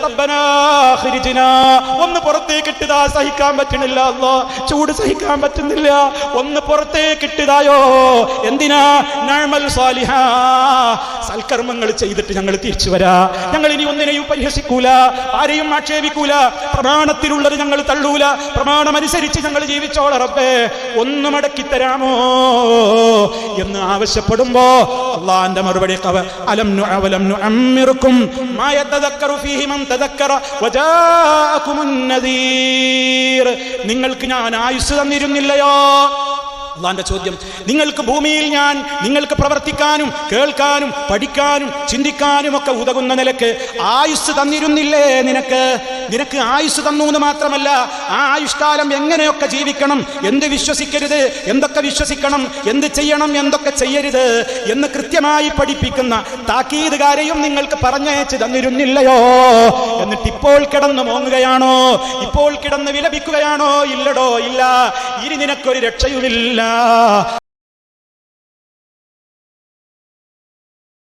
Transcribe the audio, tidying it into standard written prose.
റബ്ബനാ ഖിരിജ്നാ, ഒന്ന് പുറത്തേക്കിട്ടുതാ, സഹിക്കാൻ പറ്റണില്ല അല്ലാഹ്, ചൂട് സഹിക്കാൻ പറ്റുന്നില്ല, ഒന്ന് പുറത്തേക്കിട്ടുതായോ. എന്തിനാ? നഅമൽ സാലിഹാ, സൽക്കർമ്മങ്ങൾ ചെയ്തിട്ട് ഞങ്ങൾ തിരിച്ചു വരാ. ഞങ്ങൾ ഇനി ഒന്നിനെയും പരിഹസിക്കൂല, ആരെയും ആക്ഷേപിക്കൂല, പ്രമാണത്തിലുള്ളത് ഞങ്ങൾ തള്ളൂല, പ്രമാണമനുസരിച്ച് ഞങ്ങൾ ജീവിച്ചോള റബ്ബേ, ഒന്ന് മടക്കി തരാമോ എന്ന് ആവശ്യപ്പെടുമ്പോ അല്ലാഹുവിന്റെ മറുപടി അലം നുഅമ്മിറുക്കും മാ യതദക്കറു ഫീഹി മൻ തദക്കറ വജാഅകുമുൻ നദീർ. നിങ്ങൾക്ക് ഞാൻ ആയുസ് തന്നിരുന്നില്ലയോ? അല്ലാഹുവിന്റെ ചോദ്യം. നിങ്ങൾക്ക് ഭൂമിയിൽ ഞാൻ നിങ്ങൾക്ക് പ്രവർത്തിക്കാനും കേൾക്കാനും പഠിക്കാനും ചിന്തിക്കാനും ഒക്കെ ഉതകുന്ന നിലക്ക് ആയുസ് തന്നിരുന്നില്ലേ? നിനക്ക് ആയുസ് തന്നു എന്ന് മാത്രമല്ല, ആ ആയുഷ്കാലം എങ്ങനെയൊക്കെ ജീവിക്കണം, എന്ത് വിശ്വസിക്കരുത്, എന്തൊക്കെ വിശ്വസിക്കണം, എന്ത് ചെയ്യണം, എന്തൊക്കെ ചെയ്യരുത് എന്ന് കൃത്യമായി പഠിപ്പിക്കുന്ന താക്കീതുകാരെയും നിങ്ങൾക്ക് പറഞ്ഞയച്ച് തന്നിരുന്നില്ലയോ? എന്നിട്ട് ഇപ്പോൾ കിടന്ന് മോങ്ങുകയാണോ? ഇപ്പോൾ കിടന്ന് വിലപിക്കുകയാണോ? ഇല്ലടോ, ഇല്ല. ഇനി നിനക്കൊരു രക്ഷയുമില്ല.